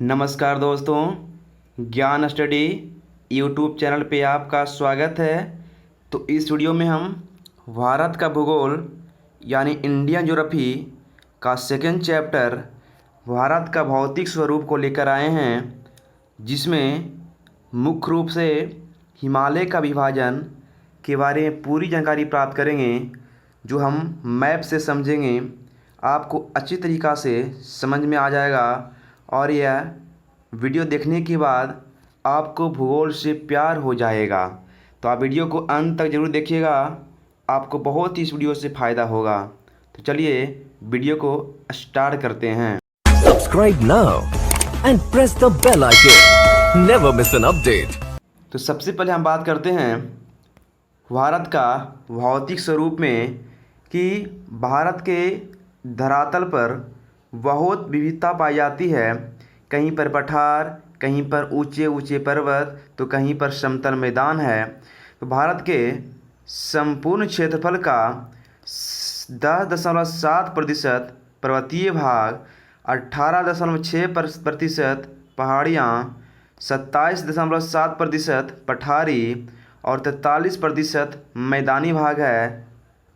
नमस्कार दोस्तों, ज्ञान स्टडी यूट्यूब चैनल पे आपका स्वागत है। तो इस वीडियो में हम भारत का भूगोल यानी इंडियन ज्योग्राफी का सेकंड चैप्टर भारत का भौतिक स्वरूप को लेकर आए हैं, जिसमें मुख्य रूप से हिमालय का विभाजन के बारे में पूरी जानकारी प्राप्त करेंगे, जो हम मैप से समझेंगे। आपको अच्छी तरीक़ा से समझ में आ जाएगा और यह वीडियो देखने के बाद आपको भूगोल से प्यार हो जाएगा। तो आप वीडियो को अंत तक ज़रूर देखिएगा, आपको बहुत ही इस वीडियो से फ़ायदा होगा। तो चलिए वीडियो को स्टार्ट करते हैं। Subscribe now and press the bell icon. Never miss an update. तो सबसे पहले हम बात करते हैं भारत का भौतिक स्वरूप में कि भारत के धरातल पर बहुत विविधता पाई जाती है। कहीं पर पठार, कहीं पर ऊंचे ऊंचे पर्वत, तो कहीं पर समतल मैदान है। तो भारत के संपूर्ण क्षेत्रफल का 10.7% पर्वतीय भाग, 18.6% पहाड़ियाँ, 27.7% पठारी और 43% मैदानी भाग है।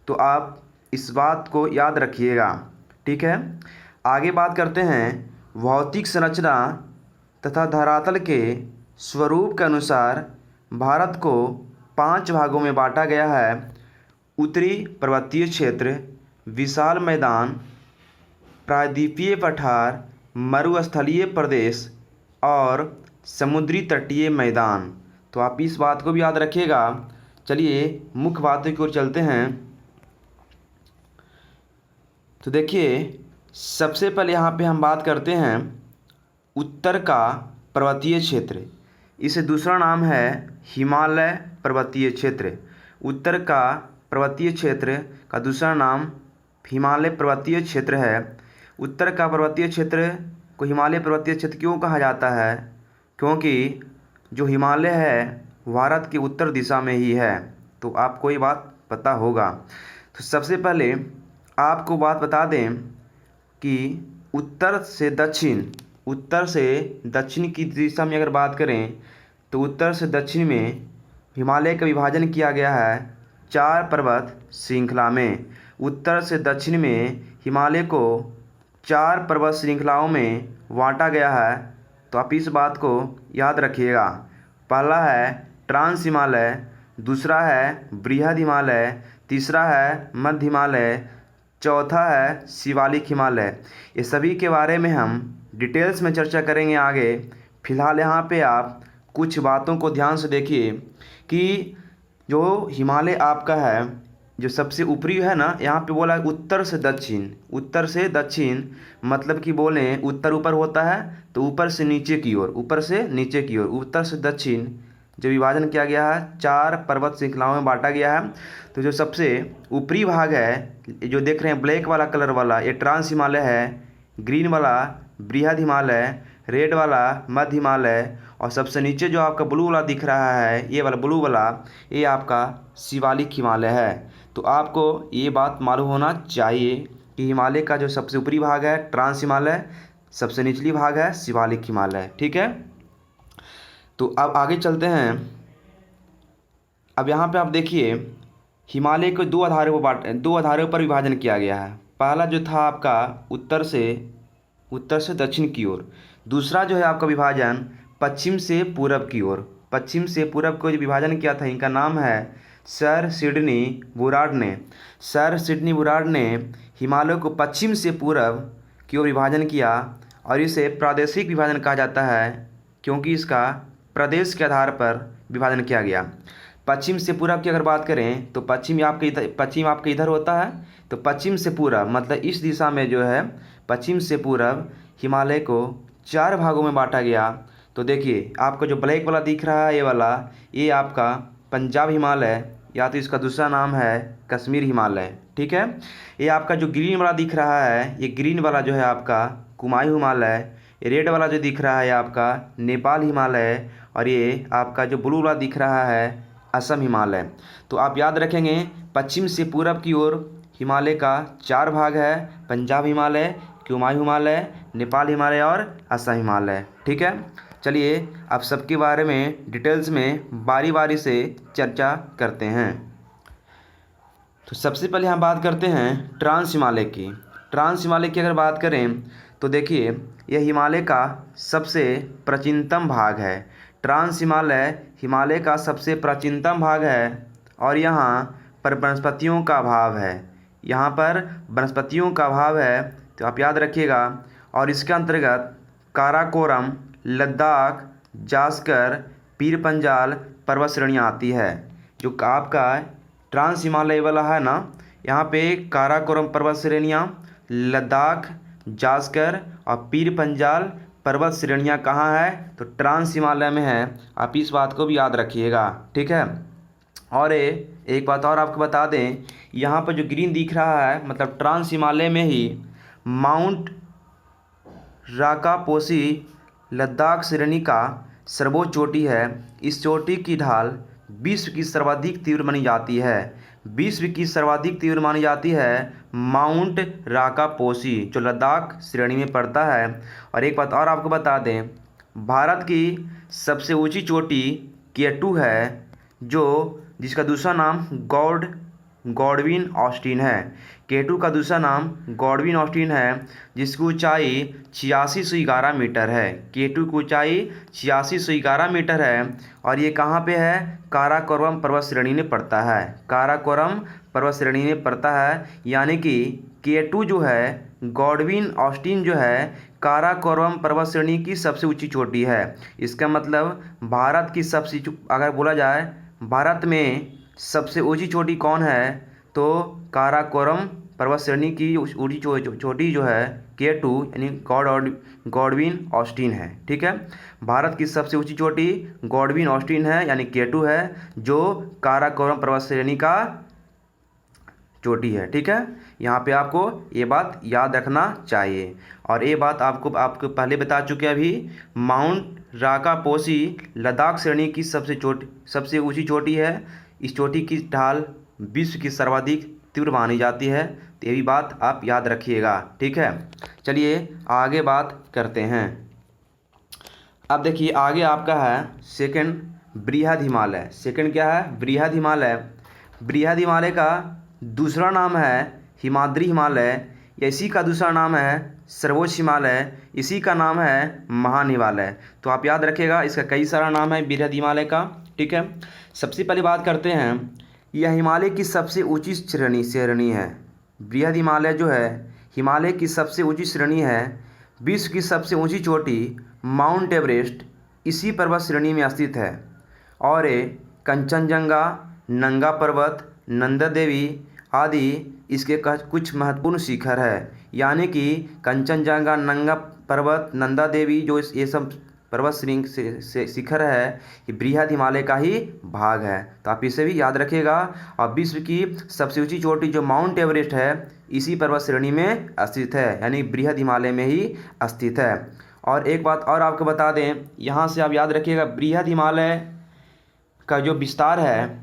तो आप इस बात को याद रखिएगा, ठीक है। आगे बात करते हैं भौतिक संरचना तथा धरातल के स्वरूप के अनुसार भारत को 5 भागों में बांटा गया है। उत्तरी पर्वतीय क्षेत्र, विशाल मैदान, प्रायद्वीपीय पठार, मरुस्थलीय प्रदेश और समुद्री तटीय मैदान। तो आप इस बात को भी याद रखिएगा। चलिए मुख्य बातों की ओर चलते हैं। तो देखिए, सबसे पहले यहाँ पे हम बात करते हैं उत्तर का पर्वतीय क्षेत्र। इसे दूसरा नाम है हिमालय पर्वतीय क्षेत्र। उत्तर का पर्वतीय क्षेत्र का दूसरा नाम हिमालय पर्वतीय क्षेत्र है। उत्तर का पर्वतीय क्षेत्र को हिमालय पर्वतीय क्षेत्र क्यों कहा जाता है? क्योंकि जो हिमालय है भारत की उत्तर दिशा में ही है। तो आपको ये बात पता होगा। तो सबसे पहले आपको बात बता दें कि उत्तर से दक्षिण की दिशा में अगर बात करें तो उत्तर से दक्षिण में हिमालय का विभाजन किया गया है 4 पर्वत श्रृंखला में। उत्तर से दक्षिण में हिमालय को 4 पर्वत श्रृंखलाओं में बांटा गया है। तो आप इस बात को याद रखिएगा। पहला है ट्रांस हिमालय, दूसरा है बृहद हिमालय, तीसरा है मध्य हिमालय, चौथा है शिवालिक हिमालय। ये सभी के बारे में हम डिटेल्स में चर्चा करेंगे आगे। फिलहाल यहाँ पे आप कुछ बातों को ध्यान से देखिए कि जो हिमालय आपका है, जो सबसे ऊपरी है ना, यहाँ पे बोला उत्तर से दक्षिण। उत्तर से दक्षिण मतलब कि बोलें उत्तर ऊपर होता है तो ऊपर से नीचे की ओर, ऊपर से नीचे की ओर, उत्तर से दक्षिण जो विभाजन किया गया है 4 पर्वत श्रृंखलाओं में बांटा गया है। तो जो सबसे ऊपरी भाग है, जो देख रहे हैं ब्लैक वाला कलर वाला, ये ट्रांस हिमालय है। ग्रीन वाला बृहद हिमालय, रेड वाला मध्य हिमालय और सबसे नीचे जो आपका ब्लू वाला दिख रहा है, ये वाला ब्लू वाला, ये आपका शिवालिक हिमालय है। तो आपको ये बात मालूम होना चाहिए कि हिमालय का जो सबसे ऊपरी भाग है ट्रांस हिमालय, सबसे निचली भाग है शिवालिक हिमालय, ठीक है। तो अब आगे चलते हैं। अब यहाँ पे आप देखिए हिमालय को 2 आधारों पर विभाजन किया गया है। पहला जो था आपका उत्तर से दक्षिण की ओर, दूसरा जो है आपका विभाजन पश्चिम से पूरब की ओर। पश्चिम से पूरब को जो विभाजन किया था, इनका नाम है सर सिडनी बुराड ने। सर सिडनी बुराड ने हिमालय को पश्चिम से पूरब की ओर विभाजन किया और इसे प्रादेशिक विभाजन कहा जाता है, क्योंकि इसका प्रदेश के आधार पर विभाजन किया गया। पश्चिम से पूरब की अगर बात करें तो पश्चिम आपके इधर होता है। तो पश्चिम से पूरब मतलब इस दिशा में जो है पश्चिम से पूरब हिमालय को 4 भागों में बांटा गया। तो देखिए आपको जो ब्लैक वाला दिख रहा है, ये वाला, ये आपका पंजाब हिमालय, या तो इसका दूसरा नाम है कश्मीर हिमालय, ठीक है। ये आपका जो ग्रीन वाला दिख रहा है, ये ग्रीन वाला जो है आपका कुमायूं हिमालय। ये रेड वाला जो दिख रहा है आपका नेपाल हिमालय और ये आपका जो ब्लू वाला दिख रहा है असम हिमालय। तो आप याद रखेंगे पश्चिम से पूरब की ओर हिमालय का 4 भाग है, पंजाब हिमालय, कुमायूं हिमालय, नेपाल हिमालय और असम हिमालय। ठीक है, चलिए अब सबके बारे में डिटेल्स में बारी बारी से चर्चा करते हैं। तो सबसे पहले हम बात करते हैं ट्रांस हिमालय की। ट्रांस हिमालय की अगर बात करें तो देखिए यह हिमालय का सबसे प्राचीनतम भाग है। ट्रांस हिमालय हिमालय का सबसे प्राचीनतम भाग है और यहाँ पर वनस्पतियों का अभाव है। यहाँ पर वनस्पतियों का अभाव है, तो आप याद रखिएगा। और इसके अंतर्गत काराकोरम, लद्दाख, जास्कर, पीर पंजाल पर्वत श्रेणियाँ आती है। जो आपका ट्रांस हिमालय वाला है ना, यहाँ पे काराकोरम पर्वत श्रेणियाँ, लद्दाख, जास्कर और पीर पंजाल पर्वत श्रेणियाँ कहाँ है, तो ट्रांस हिमालय में है। आप इस बात को भी याद रखिएगा। ठीक है, और एक बात और आपको बता दें, यहाँ पर जो ग्रीन दिख रहा है मतलब ट्रांस हिमालय में ही माउंट राकापोसी लद्दाख श्रेणी का सर्वोच्च चोटी है। इस चोटी की ढाल विश्व की सर्वाधिक तीव्र मानी जाती है। विश्व की सर्वाधिक तीव्र मानी जाती है माउंट राकापोसी, जो लद्दाख श्रेणी में पड़ता है। और एक बात और आपको बता दें, भारत की सबसे ऊंची चोटी K2 है, जो जिसका दूसरा नाम गॉडविन ऑस्टिन है। K2 का दूसरा नाम गॉडविन ऑस्टिन है, जिसकी ऊंचाई 8611 मीटर है। K2 की ऊंचाई 8611 मीटर है और ये कहाँ पे है, काराकोरम पर्वत श्रेणी में पड़ता है। काराकोरम पर्वत श्रेणी में पड़ता है, यानी कि K2 जो है, गॉडविन ऑस्टिन जो है, काराकोरम पर्वत श्रेणी की सबसे ऊंची चोटी है। इसका मतलब भारत की सबसे, अगर बोला जाए भारत में सबसे ऊंची चोटी कौन है, तो काराकोरम पर्वत श्रेणी की ऊंची चोटी जो है K2 यानी गॉडविन ऑस्टिन है। ठीक है, भारत की सबसे ऊंची चोटी गॉडविन ऑस्टिन है यानी K2 है, जो काराकोरम पर्वत श्रेणी का चोटी है। ठीक है, यहाँ पे आपको ये बात याद रखना चाहिए। और ये बात आपको पहले बता चुके हैं अभी, माउंट राकापोसी लद्दाख श्रेणी की सबसे ऊंची चोटी है। इस चोटी की ढाल विश्व की सर्वाधिक तीव्र मानी जाती है, तो ये भी बात आप याद रखिएगा। ठीक है, चलिए आगे बात करते हैं। अब देखिए आगे आपका है सेकंड बृहद हिमालय। सेकंड क्या है, बृहद हिमालय। बृहद हिमालय का दूसरा नाम है हिमाद्री हिमालय, इसी का दूसरा नाम है सर्वोच्च हिमालय, इसी का नाम है महान हिमालय। तो आप याद रखिएगा, इसका कई सारा नाम है बृहद हिमालय का। ठीक है, सबसे पहले बात करते हैं, यह हिमालय की सबसे ऊंची श्रेणी है। बृहद हिमालय जो है हिमालय की सबसे ऊंची श्रेणी है। विश्व की सबसे ऊंची चोटी माउंट एवरेस्ट इसी पर्वत श्रेणी में स्थित है। और कंचनजंगा, नंगा पर्वत, नंदा देवी आदि इसके कुछ महत्वपूर्ण शिखर है। यानी कि कंचनजंगा, नंगा पर्वत, नंदा देवी जो ये सब पर्वत श्रृंग से शिखर है, ये बृहद हिमालय का ही भाग है। तो आप इसे भी याद रखिएगा। और विश्व की सबसे ऊंची चोटी जो माउंट एवरेस्ट है, इसी पर्वत श्रेणी में स्थित है, यानी बृहद हिमालय में ही स्थित है। और एक बात और आपको बता दें, यहाँ से आप याद रखिएगा, बृहद हिमालय का जो विस्तार है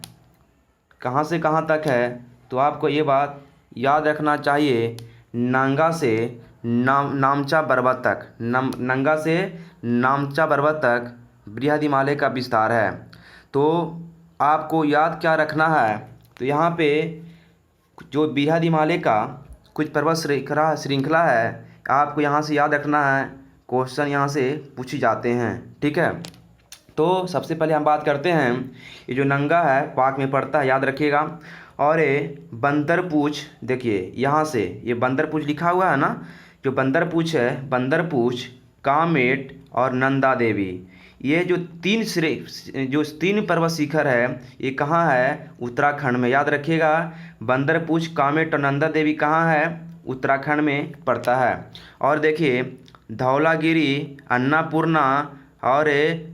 कहाँ से कहाँ तक है, तो आपको ये बात याद रखना चाहिए, नंगा से नामचा पर्वत तक, नंगा से नामचा पर्वत तक बृहद हिमालय का विस्तार है। तो आपको याद क्या रखना है, तो यहाँ पे जो बृहद हिमालय का कुछ पर्वत श्रृंखला है, आपको यहाँ से याद रखना है, क्वेश्चन यहाँ से पूछे जाते हैं। ठीक है, तो सबसे पहले हम बात करते हैं, ये जो नंगा है पाक में पड़ता है, याद रखिएगा। और ये बंदरपूछ, देखिए यहाँ से ये बंदरपूछ लिखा हुआ है ना, जो बंदरपूछ है, बंदरपूछ, कामेट और नंदा देवी, ये जो तीन पर्वत शिखर है, ये कहाँ है, उत्तराखंड में। याद रखिएगा, बंदरपूछ, कामेट और नंदा देवी कहाँ है, उत्तराखंड में पड़ता है। और देखिए धौलागिरी, अन्नपूर्णा और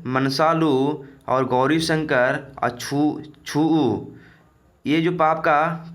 मनसालू और गौरी शंकर और छूऊ, ये जो पाप का,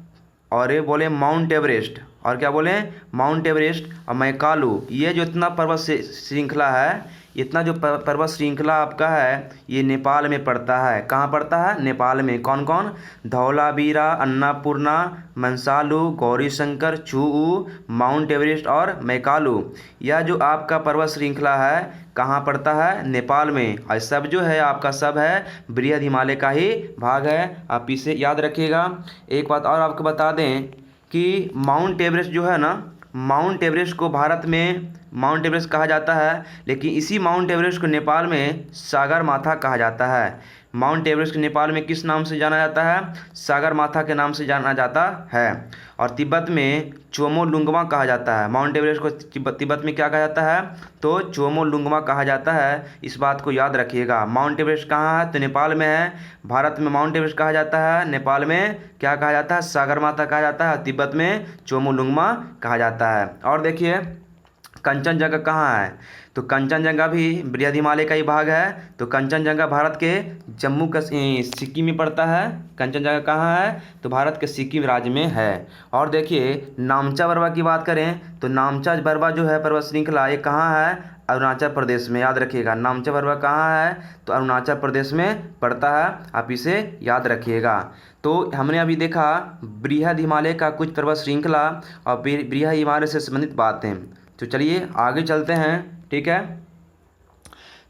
और ये बोले माउंट एवरेस्ट, और क्या बोले, माउंट एवरेस्ट और मैकालू, ये जो इतना पर्वत श्रृंखला है, इतना जो पर्वत श्रृंखला आपका है ये नेपाल में पड़ता है। कहाँ पड़ता है? नेपाल में। कौन कौन? धौलावीरा, अन्नपूर्णा, मंसालू, गौरीशंकर, चूऊ, माउंट एवरेस्ट और मैकालू। यह जो आपका पर्वत श्रृंखला है कहाँ पड़ता है? नेपाल में। और सब जो है आपका सब है बृहद हिमालय का ही भाग है, आप इसे याद रखिएगा। एक बात और आपको बता दें कि माउंट एवरेस्ट जो है ना, माउंट एवरेस्ट को भारत में माउंट एवरेस्ट कहा जाता है, लेकिन इसी माउंट एवरेस्ट को नेपाल में सागरमाथा कहा जाता है। माउंट एवरेस्ट को नेपाल में किस नाम से जाना जाता है? सागरमाथा के नाम से जाना जाता है। और तिब्बत में चोमोलुंगमा कहा जाता है। माउंट एवरेस्ट को तिब्बत में क्या कहा जाता है? तो चोमोलुंगमा कहा जाता है। इस बात को याद रखिएगा। माउंट एवरेस्ट कहाँ है? तो नेपाल में है। भारत में माउंट एवरेस्ट कहा जाता है, नेपाल में क्या कहा जाता है? सागरमाथा कहा जाता है, तिब्बत में चोमोलुंगमा कहा जाता है। और देखिए कंचनजंगा कहाँ है? तो कंचनजंगा भी बृहद हिमालय का ही भाग है। तो कंचनजंगा भारत के सिक्किम में पड़ता है। कंचनजंगा कहाँ है? तो भारत के सिक्किम राज्य में है। और देखिए नामचा बरवा की बात करें तो नामचा बरवा जो है पर्वत श्रृंखला ये कहाँ है? अरुणाचल प्रदेश में। याद रखिएगा नामचा बरवा कहाँ है? तो अरुणाचल प्रदेश में पड़ता है, आप इसे याद रखिएगा। तो हमने अभी देखा बृहद हिमालय का कुछ पर्वत श्रृंखला और बृहद हिमालय से संबंधित बातें। तो चलिए आगे चलते हैं, ठीक है।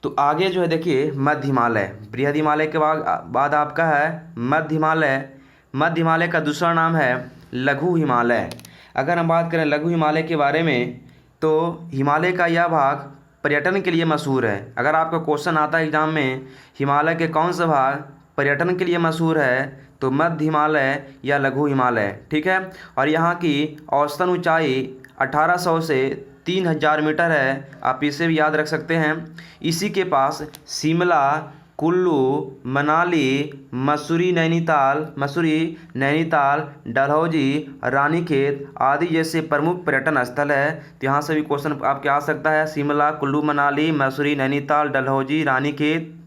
तो आगे जो है देखिए मध्य हिमालय। बृहद हिमालय के बाद आपका है मध्य हिमालय। मध्य हिमालय का दूसरा नाम है लघु हिमालय। अगर हम बात करें लघु हिमालय के बारे में तो हिमालय का यह भाग पर्यटन के लिए मशहूर है। अगर आपका क्वेश्चन आता है एग्जाम में हिमालय के कौन सा भाग पर्यटन के लिए मशहूर है तो मध्य हिमालय या लघु हिमालय, ठीक है। और यहाँ की औसतन ऊंचाई 1800 से 3000 मीटर है, आप इसे भी याद रख सकते हैं। इसी के पास शिमला, कुल्लू, मनाली, मसूरी, नैनीताल, डलहौजी, रानीखेत आदि जैसे प्रमुख पर्यटन स्थल है। तो यहाँ से भी क्वेश्चन आपके आ सकता है। शिमला, कुल्लू, मनाली, मसूरी, नैनीताल, डलहौजी, रानीखेत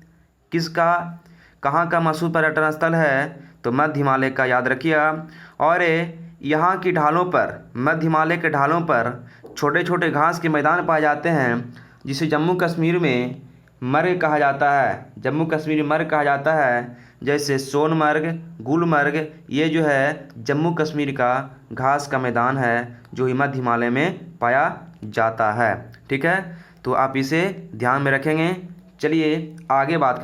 कहाँ का मशहूर पर्यटन स्थल है? तो मध्य हिमालय का, याद रखिएगा। और यहाँ की ढालों पर, मध्य हिमालय के ढालों पर छोटे छोटे घास के मैदान पाए जाते हैं जिसे जम्मू कश्मीर में मर्ग कहा जाता है। जम्मू कश्मीर में मर्ग कहा जाता है। जैसे सोनमर्ग, गुलमर्ग, ये जो है जम्मू कश्मीर का घास का मैदान है जो मध्य हिमालय में पाया जाता है, ठीक है। तो आप इसे ध्यान में रखेंगे। चलिए आगे बात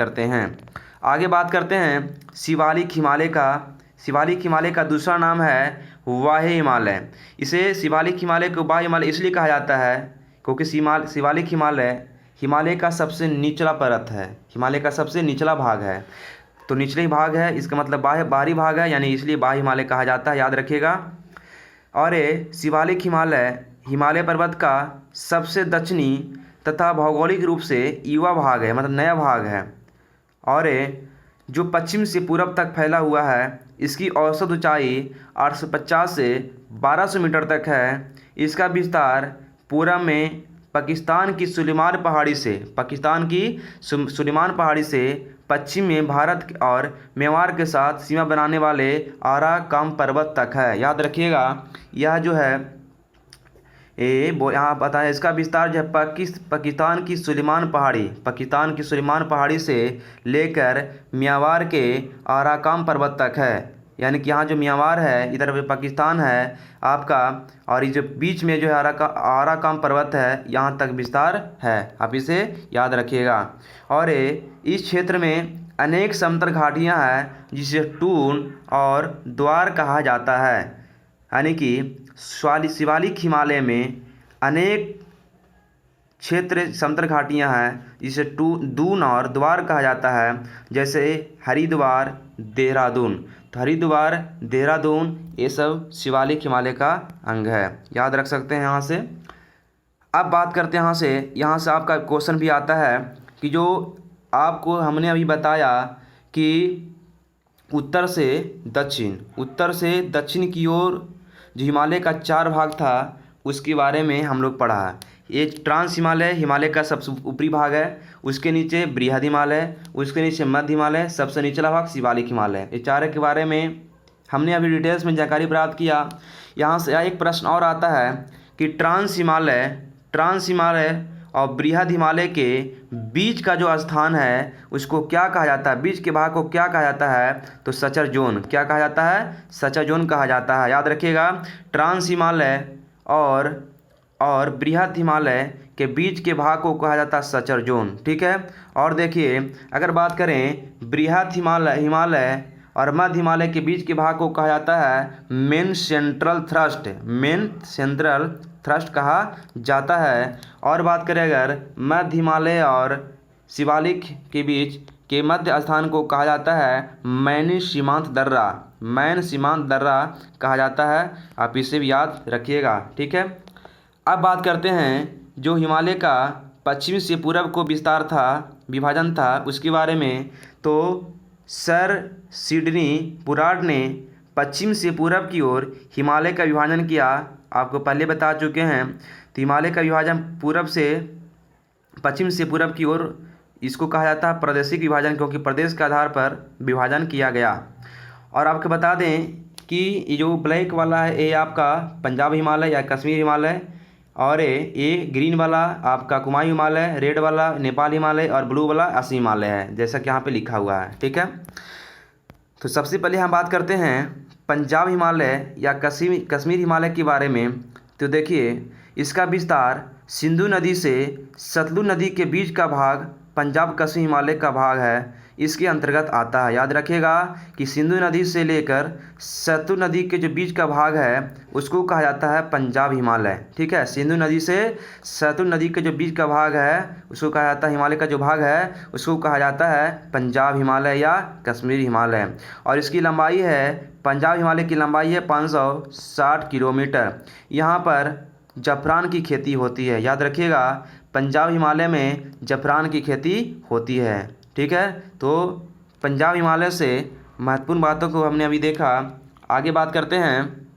करते हैं शिवालिक हिमालय का। शिवालिक हिमालय का दूसरा नाम है वाह्य हिमालय। इसे शिवालिक हिमालय को वाह्य हिमालय इसलिए कहा जाता है क्योंकि शिवालिक हिमालय का सबसे निचला पर्वत है, हिमालय का सबसे निचला भाग है। तो निचले भाग है, इसका मतलब बाहरी भाग है, यानी इसलिए वाह्य हिमालय कहा जाता है, याद रखिएगा। और शिवालिक हिमालय पर्वत का सबसे दक्षिणी तथा भौगोलिक रूप से युवा भाग है, मतलब नया भाग है। और जो पश्चिम से पूरब तक फैला हुआ है, इसकी औसत ऊंचाई 850 से 1200 मीटर तक है। इसका विस्तार पूरब में पाकिस्तान की सुलेमान पहाड़ी से पश्चिम में भारत और म्यांमार के साथ सीमा बनाने वाले आराकान पर्वत तक है, याद रखिएगा। यह जो है यहाँ पता है इसका विस्तार जो है पाकिस्तान की सुलेमान पहाड़ी से लेकर म्यांमार के आराकान पर्वत तक है। यानी कि यहाँ जो म्यांमार है, इधर पे पाकिस्तान है आपका, और ये जो बीच में जो है आराकान पर्वत है, यहाँ तक विस्तार है, आप इसे याद रखिएगा। और इस क्षेत्र में अनेक समतल घाटियाँ हैं जिसे टून और द्वार कहा जाता है। यानी कि शिवालिक हिमालय में अनेक क्षेत्र समतल घाटियाँ हैं जिसे दून और द्वार कहा जाता है। जैसे हरिद्वार, देहरादून। तो हरिद्वार, देहरादून ये सब शिवालिक हिमालय का अंग है, याद रख सकते हैं यहाँ से। अब बात करते हैं यहाँ से आपका क्वेश्चन भी आता है कि जो आपको हमने अभी बताया कि उत्तर से दक्षिण की ओर जो हिमालय का 4 भाग था उसके बारे में हम लोग पढ़ा है। ये ट्रांस हिमालय का सबसे ऊपरी भाग है, उसके नीचे बृहद हिमालय, उसके नीचे मध्य हिमालय, सबसे निचला भाग शिवालिक हिमालय। ये चारों के बारे में हमने अभी डिटेल्स में जानकारी प्राप्त किया। यहाँ से एक प्रश्न और आता है कि ट्रांस हिमालय और बृहद हिमालय के बीच का जो स्थान है उसको क्या कहा जाता है, बीच के भाग को क्या कहा जाता है, तो सचर जोन। क्या कहा जाता है, सचर जोन कहा जाता है। याद रखिएगा, ट्रांस हिमालय और बृहद हिमालय के बीच के भाग को कहा जाता है सचर जोन। ठीक है। और देखिए, अगर बात करें बृहद हिमालय और मध्य हिमालय के बीच के भाग को कहा जाता है मेन सेंट्रल थ्रस्ट कहा जाता है। और बात करें अगर मध्य हिमालय और शिवालिक के बीच के मध्य स्थान को कहा जाता है मैन सीमांत दर्रा कहा जाता है। आप इसे भी याद रखिएगा। ठीक है। अब बात करते हैं जो हिमालय का पश्चिम से पूरब को विभाजन था उसके बारे में। तो सर सिडनी पुराड ने पश्चिम से पूरब की ओर हिमालय का विभाजन किया। आपको पहले बता चुके हैं। तो हिमालय का विभाजन पश्चिम से पूरब की ओर इसको कहा जाता है प्रादेशिक विभाजन, क्योंकि प्रदेश के आधार पर विभाजन किया गया। और आपको बता दें कि ये जो ब्लैक वाला है ये आपका पंजाब हिमालय या कश्मीर हिमालय, और ये ग्रीन वाला आपका कुमायूं हिमालय, रेड वाला नेपाल हिमालय और ब्लू वाला असम हिमालय है, जैसा कि यहाँ पे लिखा हुआ है। ठीक है। तो सबसे पहले हम बात करते हैं पंजाब हिमालय या कश्मीर हिमालय के बारे में। तो देखिए, इसका विस्तार सिंधु नदी से सतलुज नदी के बीच का भाग पंजाब कश्मीर हिमालय का भाग है, इसके अंतर्गत आता है। याद रखिएगा कि सिंधु नदी से लेकर सतलुज नदी के जो बीच का भाग है उसको कहा जाता है पंजाब हिमालय। ठीक है। सिंधु नदी से सतलुज नदी के जो बीच का भाग है उसको कहा जाता है, हिमालय का जो भाग है उसको कहा जाता है पंजाब हिमालय या कश्मीर हिमालय। और इसकी लंबाई है, पंजाब हिमालय की लंबाई है 560 किलोमीटर। यहाँ पर जफरान की खेती होती है। याद रखिएगा, पंजाब हिमालय में जफरान की खेती होती है। ठीक है। तो पंजाब हिमालय से महत्वपूर्ण बातों को हमने अभी देखा। आगे बात करते हैं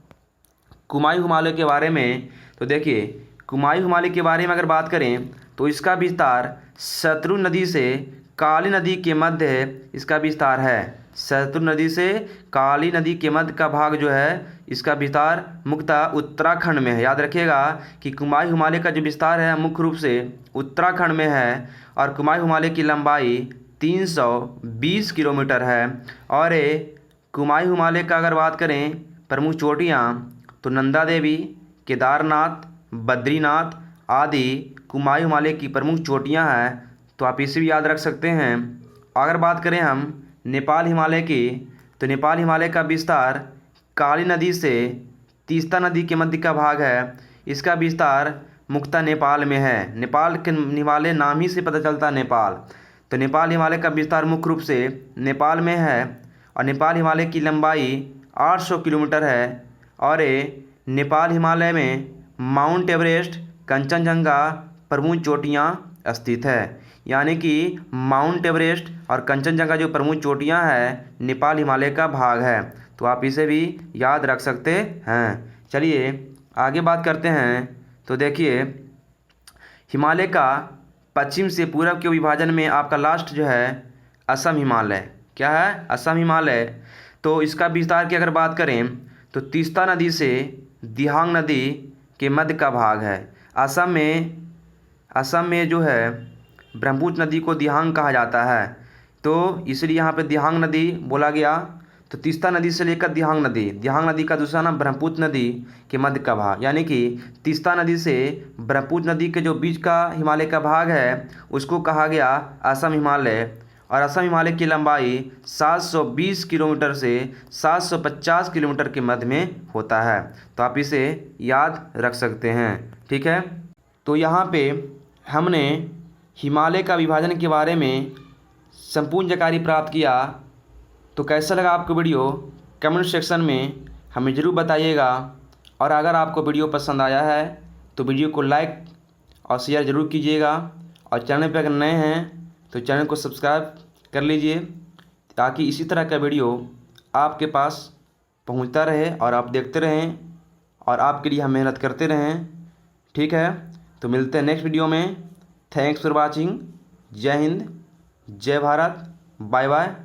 कुमायूं हिमालय के बारे में। तो देखिए, कुमायूं हिमालय के बारे में अगर बात करें तो इसका विस्तार सतलुज नदी से काली नदी के मध्य इसका विस्तार है। सतलुज नदी से काली नदी के मध्य का भाग जो है इसका विस्तार मुख्यतः उत्तराखंड में है। याद रखिएगा कि कुमायूं हिमालय का जो विस्तार है मुख्य रूप से उत्तराखंड में है, और कुमायूं हिमालय की लंबाई 320 किलोमीटर है। और ये कुमायूं हिमालय का अगर बात करें प्रमुख चोटियाँ तो नंदा देवी, केदारनाथ, बद्रीनाथ आदि कुमायूं हिमालय की प्रमुख चोटियाँ हैं। तो आप इसे भी याद रख सकते हैं। अगर बात करें हम नेपाल हिमालय की, तो नेपाल हिमालय का विस्तार काली नदी से तीस्ता नदी के मध्य का भाग है। इसका विस्तार मुख्यतः नेपाल में है। नेपाल के हिमालय नाम ही से पता चलता है नेपाल। तो नेपाल हिमालय का विस्तार मुख्य रूप से नेपाल में है, और नेपाल हिमालय की लंबाई 800 किलोमीटर है। और ये नेपाल हिमालय में माउंट एवरेस्ट, कंचनजंगा प्रमुख चोटियाँ स्थित है। यानी कि माउंट एवरेस्ट और कंचनजंगा जो प्रमुख चोटियाँ हैं नेपाल हिमालय का भाग है। तो आप इसे भी याद रख सकते हैं। चलिए आगे बात करते हैं। तो देखिए, हिमालय का पश्चिम से पूरब के विभाजन में आपका लास्ट जो है असम हिमालय। क्या है? असम हिमालय। तो इसका विस्तार की अगर बात करें तो तीस्ता नदी से दिहांग नदी के मध्य का भाग है। असम में जो है ब्रह्मपुत्र नदी को दिहांग कहा जाता है, तो इसलिए यहाँ पे दिहांग नदी बोला गया। तो तीस्ता नदी से लेकर दिहांग नदी का दूसरा नाम ब्रह्मपुत्र नदी के मध्य का भाग, यानी कि तीस्ता नदी से ब्रह्मपुत्र नदी के जो बीच का हिमालय का भाग है उसको कहा गया असम हिमालय। और असम हिमालय की लंबाई 720 किलोमीटर से 750 किलोमीटर के मध्य में होता है। तो आप इसे याद रख सकते हैं। ठीक है। तो यहाँ पे हमने हिमालय का विभाजन के बारे में संपूर्ण जानकारी प्राप्त किया। तो कैसा लगा आपको वीडियो, कमेंट सेक्शन में हमें ज़रूर बताइएगा। और अगर आपको वीडियो पसंद आया है तो वीडियो को लाइक और शेयर ज़रूर कीजिएगा। और चैनल पर अगर नए हैं तो चैनल को सब्सक्राइब कर लीजिए, ताकि इसी तरह का वीडियो आपके पास पहुंचता रहे और आप देखते रहें और आपके लिए हम मेहनत करते रहें। ठीक है। तो मिलते हैं नेक्स्ट वीडियो में। Thanks for watching. जय हिंद, जय भारत, बाय बाय।